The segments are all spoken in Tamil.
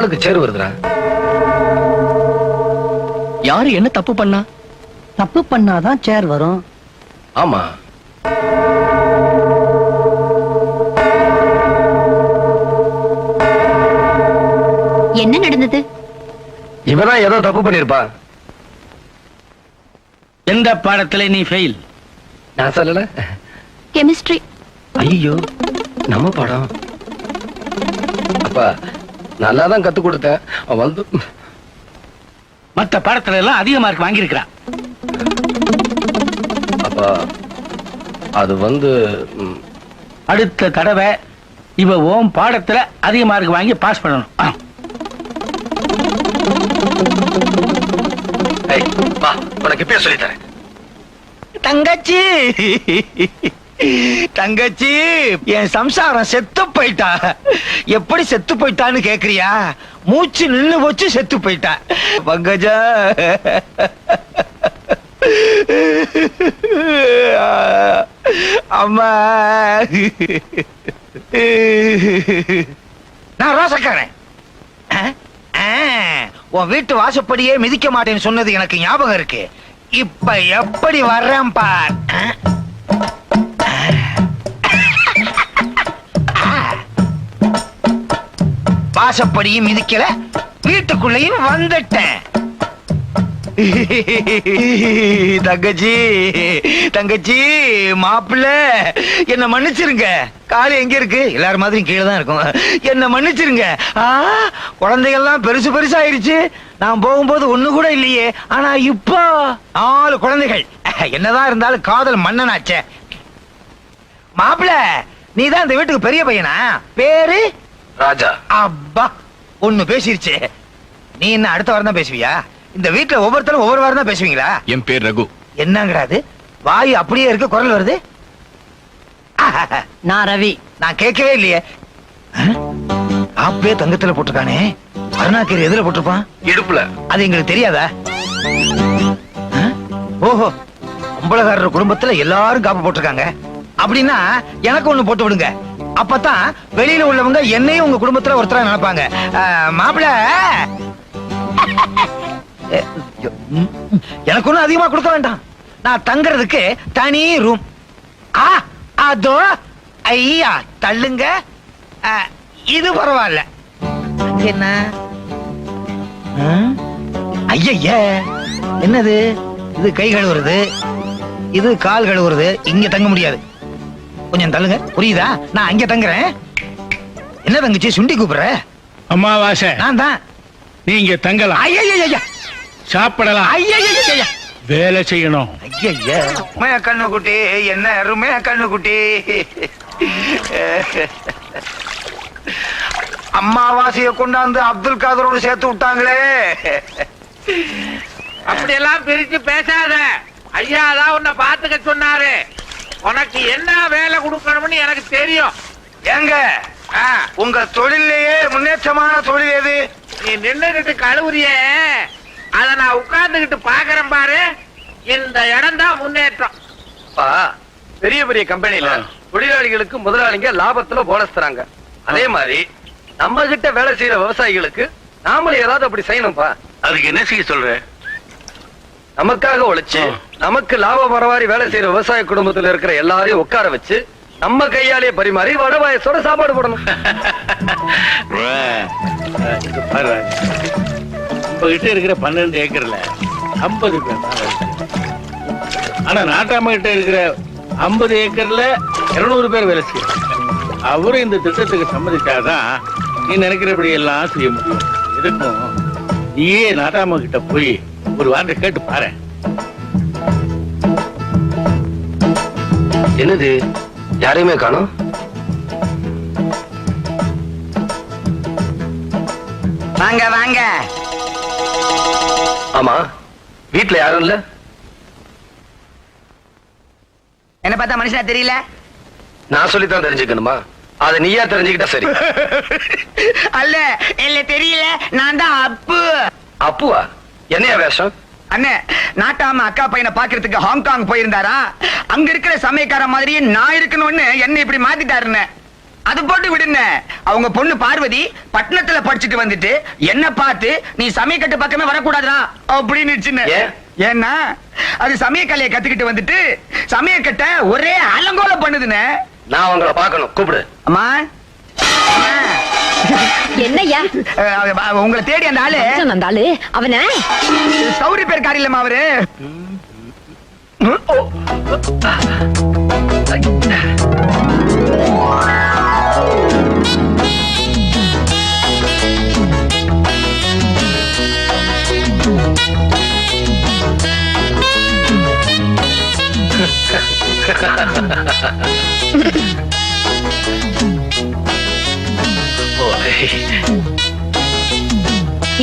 போர்டுக்கு சேர் வருதுடா. யாரு என்ன தப்பு பண்ணா? தப்பு பண்ணாதான் சேர் வரும். ஆமா. என்ன நடந்தது? இவதான் ஏதோ தப்பு பண்ணிருப்பா. எந்த பாடத்துல நீ ஃபெயில்? நான் சொல்லல. கெமிஸ்ட்ரி. ஐயோ, நம்ம பாடம். அப்பா நல்லாதான் கத்து கொடுத்தேன். வந்து மத்த பாடத்துல எல்லாம் அதிக மார்க் வாங்கியிருக்கிறா. அப்பா அது வந்து அடுத்த தடவை இவ ஓம் பாடத்துல அதிக மார்க் வாங்கி பாஸ் பண்ணணும். வா, உனக்கு இப்பயே சொல்லி தரேன். தங்கச்சி தங்கச்சி, என் சம்சாரம் செத்து போயிட்டா. எப்படி செத்து போயிட்டான்னு கேக்குறியா? மூச்சு நின்னு போச்சு, செத்து போயிட்டா. பங்கஜா, அம்மா, நான் ரோசக்காரன். உன் வீட்டு வாசப்படியே மிதிக்க மாட்டேன்னு சொன்னது எனக்கு ஞாபகம் இருக்கு. இப்ப எப்படி வர்றேன் பார். வாசப்படியும் மிதிக்கல, வீட்டுக்குள்ளேயும் வந்துட்டேன். தங்கச்சி தங்கச்சி, மாப்பிள்ள என்ன மன்னிச்சிருங்க. காலு எங்க இருக்கு? எல்லாரும் மாதிரி கீழே தான் இருக்கும். என்ன மன்னிச்சிருங்க. குழந்தைகள்லாம் பெருசு பெருசாயிருச்சு. நான் போகும்போது ஒண்ணு கூட இல்லையே. ஆனா இப்போ 4 குழந்தைகள். என்னதான் இருந்தாலும் காதல் மன்னனாச்சே. மாப்பிள்ள, நீதான் இந்த வீட்டுக்கு பெரிய பையனா? பேரு ராஜா. அப்பா, ஒண்ணு பேசிருச்சு. நீ என்ன அடுத்த வாரம் தான் பேசுவியா? இந்த வீட்டுல ஒவ்வொருத்தரும் ஒவ்வொரு வாரம் தான் பேசுவீங்களா? என் பேர் ரகு. என்னங்கிறாது? வாய் அப்படியே இருக்கு, குரல் வருது. நான் ரவி. நான் கேட்கவே இல்லையே. அப்பே தங்கத்துல போட்டிருக்கானே, அருணாக்கீர் எதுல போட்டிருப்பான்? இடுப்புல. அது எங்களுக்கு தெரியாதா? ஓஹோ, அம்பலகாரர் குடும்பத்துல எல்லாரும் காப்பு போட்டிருக்காங்க. அப்படின்னா எனக்கு ஒண்ணு போட்டு விடுங்க. அப்பதான் வெளியில உள்ளவங்க என்னையும் உங்க குடும்பத்துல ஒருத்தரா நினைப்பாங்க. மாப்பிள்ள, எனக்கு ஒண்ணும் அதிகமா கொடுக்க வேண்டாம். நான் தங்கறதுக்கு தனி ரூம். அதோ, ஐயா தள்ளுங்க. இது பரவாயில்ல. என்ன ஐய, என்னது இது? கை கழுவுறது, இது கால் கழுவுறது. இங்க தங்க முடியாது. கொஞ்சம் தள்ளுங்க, புரியுதா? நான் அங்க தங்குறேன். என்ன தங்கச்சி சுண்டி கூப்பிடுற? அம்மாவாசை. நான் தான். நீங்க தங்கலாம், ஐயா, சாப்பிடலாம், ஐயா, வேலை செய்யணும். ஐயா, கண்ணுக்குட்டி, என்ன அருமையா கண்ணுக்குட்டி. அம்மாவாசைய கொண்டாந்து அப்துல் காதரோடு சேர்த்து விட்டாங்களே. அப்படியெல்லாம் பிரிச்சு பேசாத. ஐயா தான் உன்னை பாத்துக்க சொன்னாரு. உனக்கு என்ன வேலை கொடுக்கணும்னு எனக்கு தெரியும். ஏங்க, உங்க தொழிலேயே முன்னேற்றமான தொழில் எது? நீ நின்னுகிட்டு கழுவுறியே, அத நான் உட்கார்ந்துகிட்டு பாக்குறேன் பாரு. இந்த இடம் தான் முன்னேற்றம். பெரிய பெரிய கம்பெனில தொழிலாளிகளுக்கு முதலாளிங்க லாபத்துல போனஸ் தராங்க. அதே மாதிரி நம்ம கிட்ட வேலை செய்யற விவசாயிகளுக்கு நாமளும் ஏதாவது அப்படி செய்யணும்பா. அதுக்கு என்ன செய்ய சொல்ற? நமக்காக உழைச்சு நமக்கு லாபம் வரவாரி வேலை செய்யற விவசாய குடும்பத்துல இருக்கிற எல்லாரையும் உட்கார வச்சு நம்ம கையாலேயே பரிமாறி வடவாயசோட சாப்பாடு போடணும். நம்ம கிட்ட இருக்கிற 12 ஏக்கர்ல 50 பேர் தான் வேலை செய்யறாங்க. ஆனா நாட்டாம கிட்ட இருக்கிற 50 ஏக்கர்ல 200 பேர் வேலை செய்யறாங்க. அவரும் இந்த திட்டத்துக்கு சம்மதிச்சாதான் நீ நினைக்கிறபடி எல்லாம் செய்ய முடியும். எதுக்கும் நீயே நாட்டாம கிட்ட போய் ஒரு வார்த்தை கேட்டு பாரு. என்னது, யாரையுமே காணோம்? வாங்க வாங்க. ஆமா, வீட்டுல யாரும் இல்ல? என்ன பார்த்தா மனுஷனா தெரியல? நான் சொல்லித்தான் தெரிஞ்சுக்கணுமா? அத நீயா தெரிஞ்சுக்கிட்டா சரி. அல்ல, இல்ல தெரியல. நான் தான் அப்பு. அப்புவா? என்னையா வேஷம்? அண்ணே, நாட்டாம அக்கா பையனை பாக்குறதுக்கு ஹாங்காங் போயிருந்தாரா? அங்க இருக்கிற சமயக்கார மாதிரியே நான் இருக்கணும்னு என்ன இப்படி மாத்திட்டாருன்னு. அது போட்டு விடுன. அவங்க பொண்ணு பார்வதி பட்டணத்துல படிச்சுட்டு வந்துட்டு என்ன பார்த்து நீ சமயக்கட்டு பக்கமே வரக்கூடாதுடா அப்படின்னு. ஏன்? ஏன்னா அது சமயக்கலையை கத்துக்கிட்டு வந்துட்டு சமயக்கட்ட ஒரே அலங்கோல பண்ணுதுன்னு. நான் உங்களை பார்க்கணும், கூப்பிடு. அம்மா என்னய்யா உங்களை தேடி அந்த ஆளு அந்த ஆளு அவன சௌரி பேர் காரி இல்லம்மா அவரு.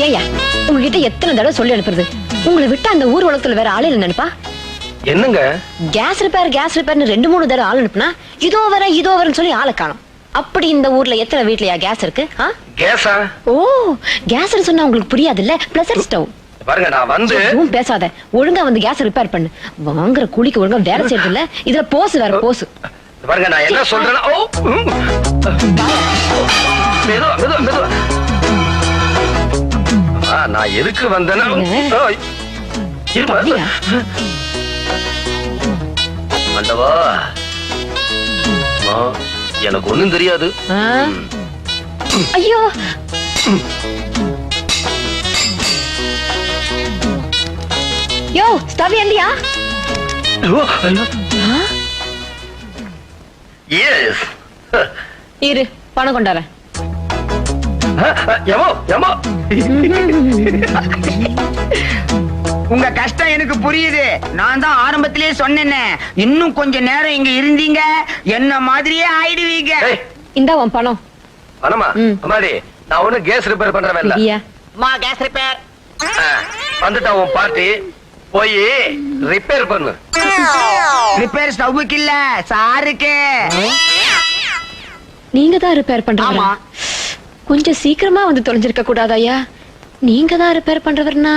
ஏய்யா உங்ககிட்ட எத்தனை தடவை சொல்லி அனுப்புறது? உங்களை விட்டு அந்த ஊர் உலகத்துல வேற ஆளு இல்ல நினைப்பா? என்னங்க கேஸ் ரிப்பேர்னு 2-3 தடவை ஆள் அனுப்புனா இதோ வரேன்னு சொல்லி ஆளை காணும். அப்படி இந்த ஊர்ல எத்தனை வீட்லயா கேஸ் இருக்கு? கேஸா? ஓ, கேஸ் சொன்னா உங்களுக்கு புரியாது இல்ல? Pleasure stove. பாருங்க, நான் வந்து பேசாத, ஒழுங்கா வந்து கேஸ் ரிப்பேர் பண்ணு. வாங்குற கூலிக்கு ஒழுங்கா வேலை செய்யறது இல்ல, இதுல போஸ் வேற போஸ். பாருங்க, நான் என்ன சொல்றேன்னா, நான் எதுக்கு வந்தேன்னா, மண்டவா எனக்கு ஒண்ணும் தெரியாது. ஐயோ, யோ ஸ்டவ் ஏந்தியா? இரு, பணம் கொண்டாரேன். உங்க கஷ்டம் எனக்கு புரியுது. நான் தான் ஆரம்பத்திலேயே சொன்னேனே, இன்னும் கொஞ்ச நேரம் இங்க இருந்தீங்க என்ன மாதிரியே ஆயிடுவீங்க. இந்தா உன் பணம். பணமா? அம்மாடி, நான் ஒண்ணு கேஸ் ரிப்பேர் பண்றேன் இல்ல. கேஸ் ரிப்பேர் வந்துட்டா உன் பார்ட்டி, போய் ரிப்பேர் பண்ணு. ரிப்பேர் ஸ்டவ்வுக்கு இல்ல, சாருக்கு. நீங்க தான் ரிப்பேர் பண்றீங்க. கொஞ்சம் சீக்கிரமா வந்து தொலைஞ்சிருக்க கூடாதா ஐயா? நீங்க தான் ரிப்பேர் பண்றவர்னா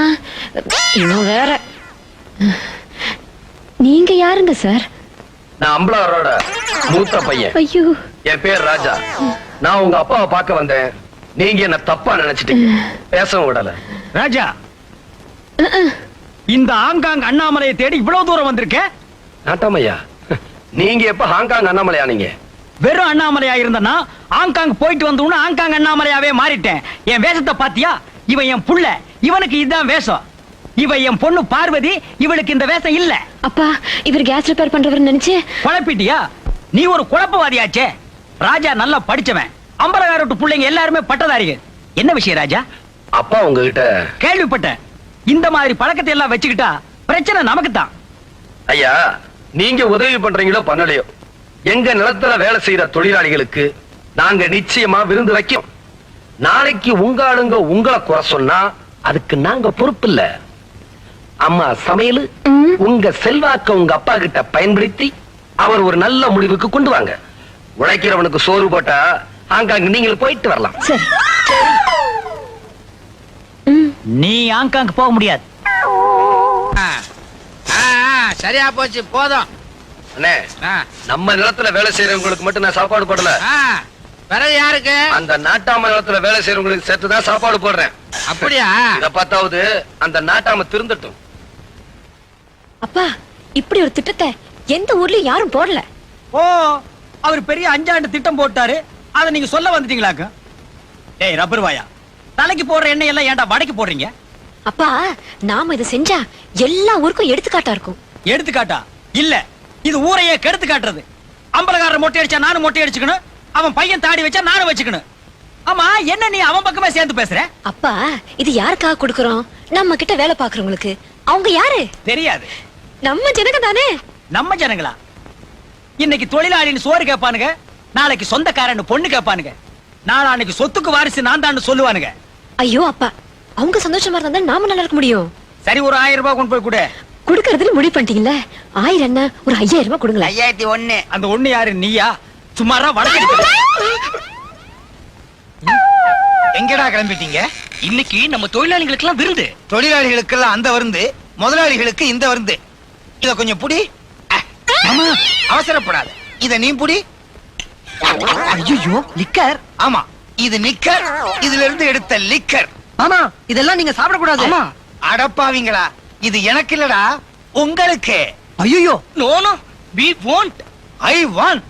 இன்னும் வேற. நீங்க யாருங்க சார்? நான் அம்பலாரோட மூத்த பையன். ஐயோ, என் பேர் ராஜா. நான் உங்க அப்பாவை பார்க்க வந்தேன். நீங்க என்ன தப்பா நினைச்சிட்டீங்க, பேசவும் விடல. ராஜா, இந்த ஆங்காங் அண்ணாமலையை தேடி இவ்வளவு தூரம் வந்திருக்க? நாட்டாமையா, நீங்க எப்ப ஹாங்காங் அண்ணாமலையா? நீங்க வெறும் அண்ணாமலையா இருந்தனா ஆங்காங் போயிட்டு வந்தோன்னு ஆங்காங் அண்ணாமலையாவே மாறிட்டேன். என் வேஷத்தை பாத்தியா? இவன் என் புள்ள, இவனுக்கு இதுதான் வேஷம். இவன் என் பொண்ணு பார்வதி, இவளுக்கு இந்த வேஷம் இல்ல. அப்பா, இவர் கேஸ் ரிப்பேர் பண்றவர் நினைச்சு குழப்பிட்டியா? நீ ஒரு குழப்பவாதியாச்சே. ராஜா நல்லா படிச்சவன், அம்பலகாரட்டு பிள்ளைங்க எல்லாருமே பட்டதாரிகள். என்ன விஷயம் ராஜா? அப்பா உங்ககிட்ட கேள்விப்பட்டேன். இந்த மாதிரி பழக்கத்தை எல்லாம் வச்சுக்கிட்டா பிரச்சனை நமக்கு தான். ஐயா, நீங்க உதவி பண்றீங்களோ பண்ணலையோ, எங்க நிலத்துல வேலை செய்யற தொழிலாளிகளுக்கு நாங்க நிச்சயமா விருந்து வைக்கும். நாளைக்கு உங்க ஆளுங்க உங்களை குறை சொன்னா அதுக்கு நாங்க பொறுப்பு இல்ல. அம்மா சமையல் உங்க செல்வாக்க உங்க அப்பா கிட்ட பயன்படுத்தி அவர் ஒரு நல்ல முடிவுக்கு கொண்டு வாங்க. உழைக்கிறவனுக்கு சோறு போட்டா ஆங்காங்க நீங்க போயிட்டு வரலாம். நீ ஆங்காங் போக முடியாது. சரியா போச்சு, போதும். அண்ணே, நம்ம நிலத்துல வேலை செய்யறவங்களுக்கு மட்டும் நான் சாப்பாடு போடல. பிறகு யாருக்கு? அந்த நாட்டாம நிலத்துல வேலை செய்யறவங்களுக்கு சேர்த்துதான் சாப்பாடு போடுறேன். அப்படியா? இத பார்த்தாவது அந்த நாட்டாம திருந்தட்டும். அப்பா, இப்படி ஒரு திட்டத்தை எந்த ஊர்லயும் யாரும் போடல. ஓ, அவர் பெரிய 5 ஆண்டு திட்டம் போட்டாரு, அத நீங்க சொல்ல வந்துட்டீங்களாக்க? ஏய் ரப்பர் வாயா, தலைக்கு போடுற எண்ணெய் எல்லாம் ஏன்டா வடைக்கு போடுறீங்க? அப்பா, நாம இதை செஞ்சா எல்லா ஊருக்கும் எடுத்துக்காட்டா இருக்கும். எடுத்துக்காட்டா இல்ல, இது ஊரையே கெடுத்து காட்டுறது. அம்பலகாரர் மொட்டை அடிச்சா நானும் மொட்டை அடிச்சுக்கணும், அவன் பையன் தாடி வச்சா நானும் வச்சுக்கணும். ஆமா, என்ன நீ அவன் பக்கமே சேர்ந்து பேசுற? அப்பா, இது யாருக்காக கொடுக்கறோம்? நம்ம கிட்ட வேலை பாக்குறவங்களுக்கு. அவங்க யாரு தெரியாது. நம்ம ஜனங்க தானே. நம்ம ஜனங்களா? இன்னைக்கு தொழிலாளின்னு சோறு கேட்பானுங்க, நாளைக்கு சொந்தக்காரன்னு பொண்ணு கேட்பானுங்க, நாளைக்கு சொத்துக்கு வாரிசு நான் தான் சொல்லுவானுங்க. ஐயோ அப்பா, அவங்க சந்தோஷமா இருந்தா நாம நல்லா இருக்க முடியும். சரி, ஒரு 1000 ரூபாய் கொண்டு போய் கொடு. குடுக்கறதுல முடிவு பண்ணிட்டீங்கல்ல? 1000 என்ன, ஒரு 5000 ரூபாய் கொடுங்களேன். 5001. அந்த ஒண்ணு யாரு? நீயா? சும்மாரா வடக்கு. எங்கடா கிளம்பிட்டீங்க? இன்னைக்கு நம்ம தொழிலாளிகளுக்கு எல்லாம் விருந்து. தொழிலாளிகளுக்கு எல்லாம் அந்த விருந்து, முதலாளிகளுக்கு இந்த விருந்து. இத கொஞ்சம் புடி. அவசரப்படாத, இத நீ புடி. ஐயோ லிக்கர். ஆமா, இது நிக்கர், இதுல இருந்து எடுத்த லிக்கர். மாமா இதெல்லாம் நீங்க சாப்பிட கூடாது. ஆமா. அடப்பாவீங்களா, இது எனக்கு இல்லடா, உங்களுக்கு. ஐயோ நோ நோ we won't. ஐ வான்.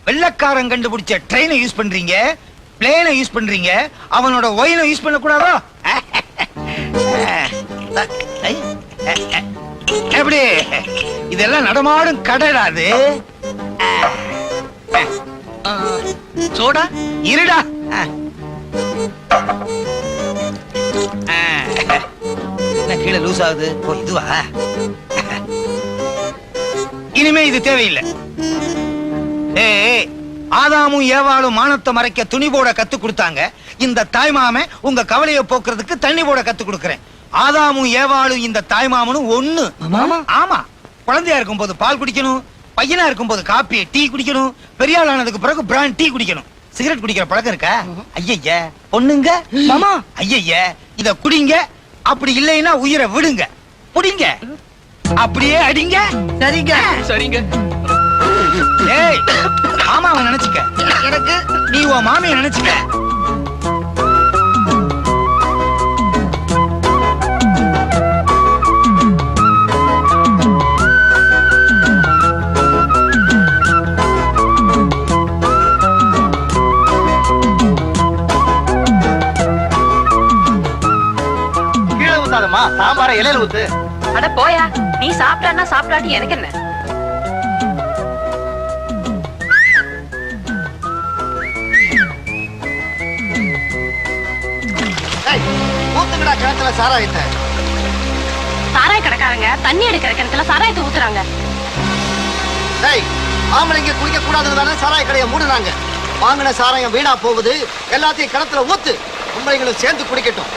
வெள்ளக்காரன் கண்டுபிடிச்ச ட்ரெயினை யூஸ் பண்றீங்க, பிளேனை யூஸ் பண்றீங்க, அவனோட ஒயினை யூஸ் பண்ண கூடாதோ? எப்படி இதெல்லாம் நடமாடும் கடைடாது. சோடா இருடா. என்ன கீழே லூஸ் ஆகுது? ஓ இதுவா? இனிமே இது தேவையில்லை. ஏய், ஆதாமும் ஏவாளும் மானத்தை மறைக்க துணி போட கத்து கொடுத்தாங்க. இந்த தாய்மாமன் உங்க கவலையை போக்குறதுக்கு தண்ணி போட கத்து கொடுக்கறேன். ஆதாமும் ஏவாளும் இந்த தாய்மாமனும் ஒண்ணு. ஆமா, குழந்தையா இருக்கும் போது பால் குடிக்கணும், பையனா இருக்கும் போது காப்பி டீ குடிக்கணும், பெரிய ஆள் ஆனதுக்கு பிறகு பிராண்ட் டீ குடிக்கணும். சிகரெட் குடிக்கிற பழக்கம் இருக்கா? ஐயய்ய பொண்ணுங்க, மாமா ஐயய்ய இத குடிங்க, அப்படி இல்லைன்னா உயிரை விடுங்க, புடிங்க, அப்படியே அடிங்க. சரிங்க சரிங்க. ஏய், மாமாவை நினைச்சுக்க, எனக்கு நீ உன் மாமியை நினைச்சுக்க. கீழே ஊத்தாதம்மா, சாம்பார இலையில ஊத்து. அட போயா, நீ சாப்பிட்டான்னா சாப்பிடாட்டி எனக்கு என்ன? ஊத்துங்கடா கிணத்துல சாராயத்தை. சாராய கடைக்காரங்க தண்ணி எடுக்கிற கிணத்துல சாராயத்தை ஊத்துறாங்க. ஆம்பளைங்க குடிக்க கூடாதுன்னு சாராய கடையை மூடுறாங்க. வாங்கின சாராயம் வீணா போகுது, எல்லாத்தையும் கிணத்துல ஊத்து, பொம்பளைங்களும் சேர்ந்து குடிக்கட்டும்.